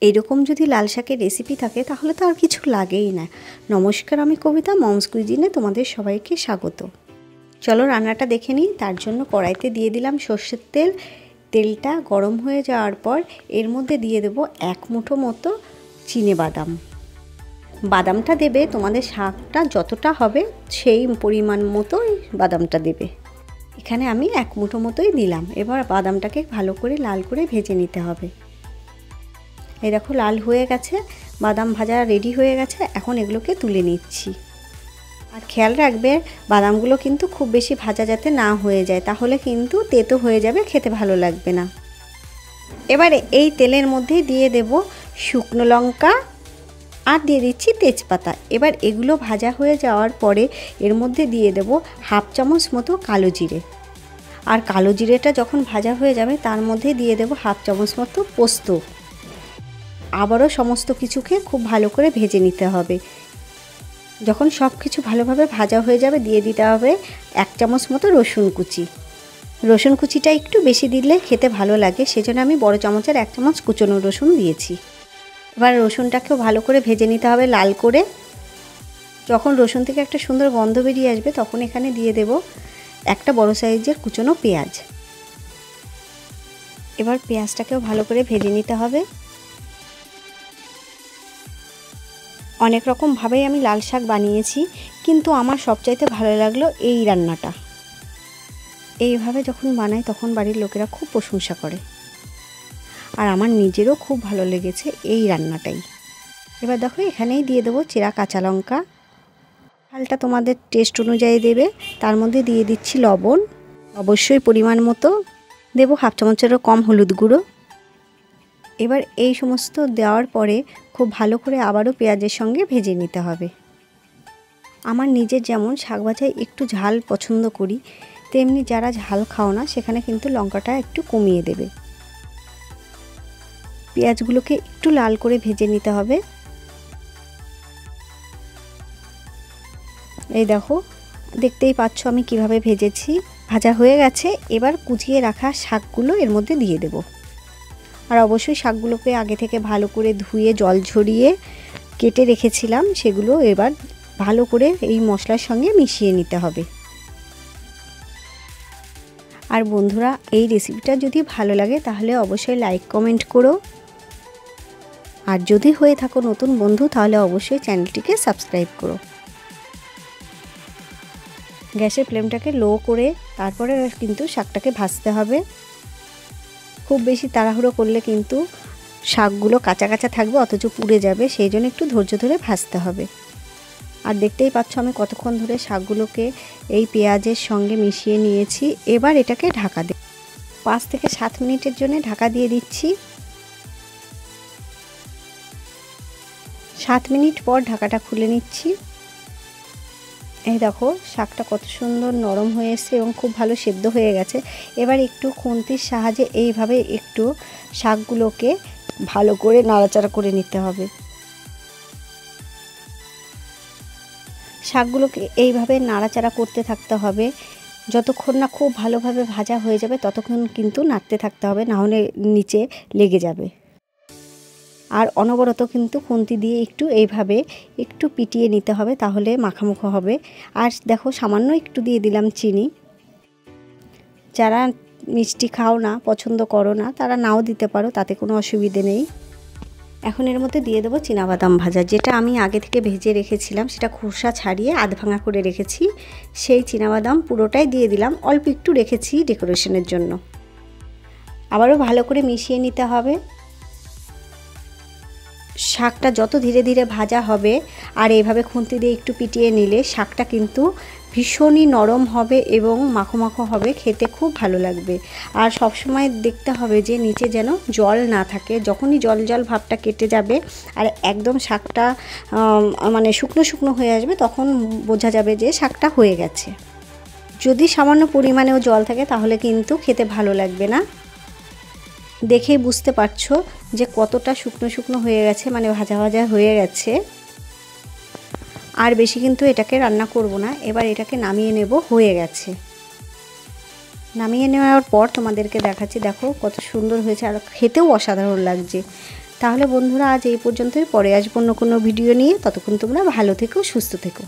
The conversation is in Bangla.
এরকম যদি লাল শাকের রেসিপি থাকে তাহলে তো আর কিছু লাগেই না। নমস্কার, আমি কবিতা, মমস কুইজিনে তোমাদের সবাইকে স্বাগত। চলো রান্নাটা দেখে নিই। তার জন্য কড়াইতে দিয়ে দিলাম সর্ষের তেল। তেলটা গরম হয়ে যাওয়ার পর এর মধ্যে দিয়ে দেবো 1 মুঠো মতো চিনেবাদাম। বাদামটা দেবে তোমাদের শাকটা যতটা হবে সেই পরিমাণ মতোই বাদামটা দেবে। এখানে আমি 1 মুঠো মতোই দিলাম। এবার বাদামটাকে ভালো করে লাল করে ভেজে নিতে হবে। এই দেখো লাল হয়ে গেছে, বাদাম ভাজা রেডি হয়ে গেছে। এখন এগুলোকে তুলে নিচ্ছি। আর খেয়াল রাখবে বাদামগুলো কিন্তু খুব বেশি ভাজা যাতে না হয়ে যায়, তাহলে কিন্তু তেতো হয়ে যাবে, খেতে ভালো লাগবে না। এবারে এই তেলের মধ্যে দিয়ে দেব শুকনো লঙ্কা আর দিয়ে দিচ্ছি তেজপাতা। এবার এগুলো ভাজা হয়ে যাওয়ার পরে এর মধ্যে দিয়ে দেব 1/2 চামচ মতো কালো জিরে। আর কালো জিরেটা যখন ভাজা হয়ে যাবে তার মধ্যে দিয়ে দেব 1/2 চামচ মতো পোস্ত। আবারও সমস্ত কিছুকে খুব ভালো করে ভেজে নিতে হবে। যখন সব কিছু ভালোভাবে ভাজা হয়ে যাবে দিয়ে দিতে হবে 1 চামচ মতো রসুন কুচি। রসুন কুচিটা একটু বেশি দিলে খেতে ভালো লাগে, সেজন্য আমি বড় চামচের 1 চামচ কুচনো রসুন দিয়েছি। এবার রসুনটাকেও ভালো করে ভেজে নিতে হবে লাল করে। যখন রসুন থেকে একটা সুন্দর গন্ধ বেরিয়ে আসবে তখন এখানে দিয়ে দেব একটা বড় সাইজের কুচনো পেঁয়াজ। এবার পেঁয়াজটাকেও ভালো করে ভেজে নিতে হবে। অনেক রকমভাবেই আমি লাল শাক বানিয়েছি, কিন্তু আমার সবচাইতে ভালো লাগলো এই রান্নাটা। এইভাবে যখন বানাই তখন বাড়ির লোকেরা খুব প্রশংসা করে, আর আমার নিজেরও খুব ভালো লেগেছে এই রান্নাটাই। এবার দেখো এখানেই দিয়ে দেবো চেরা কাঁচা লঙ্কা। ঝালটা তোমাদের টেস্ট অনুযায়ী দেবে। তার মধ্যে দিয়ে দিচ্ছি লবণ, অবশ্যই পরিমাণ মতো দেবো 1/2 চামচেরও কম হলুদ গুঁড়ো। এবার এই সমস্ত দেওয়ার পরে খুব ভালো করে আবারও পেঁয়াজের সঙ্গে ভেজে নিতে হবে। আমার নিজের যেমন শাক ভাজায় একটু ঝাল পছন্দ করি, তেমনি যারা ঝাল খাও না সেখানে কিন্তু লঙ্কাটা একটু কমিয়ে দেবে। পেঁয়াজগুলোকে একটু লাল করে ভেজে নিতে হবে। এই দেখো দেখতেই পাচ্ছ আমি কিভাবে ভেজেছি। ভাজা হয়ে গেছে। এবার কুচিয়ে রাখা শাকগুলো এর মধ্যে দিয়ে দেব। আর অবশ্যই শাকগুলোকে আগে থেকে ভালো করে ধুয়ে জল ঝরিয়ে কেটে রেখেছিলাম, সেগুলো এবার ভালো করে এই মশলার সঙ্গে মিশিয়ে নিতে হবে। আর বন্ধুরা, এই রেসিপিটা যদি ভালো লাগে তাহলে অবশ্যই লাইক কমেন্ট করো। আর যদি হয়ে থাকো নতুন বন্ধু তাহলে অবশ্যই চ্যানেলটিকে সাবস্ক্রাইব করো। গ্যাসের ফ্লেমটাকে লো করে তারপরে কিন্তু শাকটাকে ভাজতে হবে। খুব বেশি তাড়াহুড়ো করলে কিন্তু শাকগুলো কাঁচা কাঁচা থাকবে, অথচ পুড়ে যাবে, সেই জন্য একটু ধৈর্য ধরে ভাজতে হবে। আর দেখতেই পাচ্ছ আমি কতক্ষণ ধরে শাকগুলোকে এই পেঁয়াজের সঙ্গে মিশিয়ে নিয়েছি। এবার এটাকে ঢাকা দেব। 5 থেকে 7 মিনিটের জন্য ঢাকা দিয়ে দিচ্ছি। 7 মিনিট পর ঢাকাটা খুলে নিচ্ছি। এই দেখো শাকটা কত সুন্দর নরম হয়ে এসেছে এবং খুব ভালো সেদ্ধ হয়ে গেছে। এবার একটু খুন্তির সাহায্যে এইভাবে একটু শাকগুলোকে ভালো করে নাড়াচাড়া করে নিতে হবে। শাকগুলোকে এইভাবে নাড়াচাড়া করতে থাকতে হবে যতক্ষণ না খুব ভালোভাবে ভাজা হয়ে যাবে, ততক্ষণ কিন্তু নাড়তে থাকতে হবে, না হলে নিচে লেগে যাবে। আর অনবরত কিন্তু খুন্তি দিয়ে একটু এইভাবে একটু পিটিয়ে নিতে হবে, তাহলে মাখামুখো হবে। আর দেখো সামান্য একটু দিয়ে দিলাম চিনি। যারা মিষ্টি খাও না, পছন্দ করো না, তারা নাও দিতে পারো, তাতে কোনো অসুবিধে নেই। এখন এর মধ্যে দিয়ে দেবো চীনাবাদাম ভাজা, যেটা আমি আগে থেকে ভেজে রেখেছিলাম, সেটা খোসা ছাড়িয়ে আধ ভাঙা করে রেখেছি। সেই চীনাবাদাম পুরোটাই দিয়ে দিলাম, অল্প একটু রেখেছি ডেকোরেশনের জন্য। আবারও ভালো করে মিশিয়ে নিতে হবে। শাকটা যত ধীরে ধীরে ভাজা হবে আর এইভাবে খুন্তি দিয়ে একটু পিটিয়ে নিলে শাকটা কিন্তু ভীষণই নরম হবে এবং মাখো মাখো হবে, খেতে খুব ভালো লাগবে। আর সব সময় দেখতে হবে যে নিচে যেন জল না থাকে। যখনই জল জল ভাবটা কেটে যাবে আর একদম শাকটা মানে শুকনো শুকনো হয়ে আসবে, তখন বোঝা যাবে যে শাকটা হয়ে গেছে। যদি সামান্য পরিমাণেও জল থাকে তাহলে কিন্তু খেতে ভালো লাগবে না। দেখেই বুঝতে পারছো যে কতটা শুকনো শুকনো হয়ে গেছে, মানে ভাজা ভাজা হয়ে গেছে। আর বেশি কিন্তু এটাকে রান্না করব না। এবার এটাকে নামিয়ে নেব, হয়ে গেছে। নামিয়ে নেওয়ার পর তোমাদেরকে দেখাচ্ছি, দেখো কত সুন্দর হয়েছে আর খেতেও অসাধারণ লাগছে। তাহলে বন্ধুরা আজ এই পর্যন্তই, পরে আসবো অন্য কোনো ভিডিও নিয়ে। ততক্ষণ তোমরা ভালো থেকো, সুস্থ থেকো।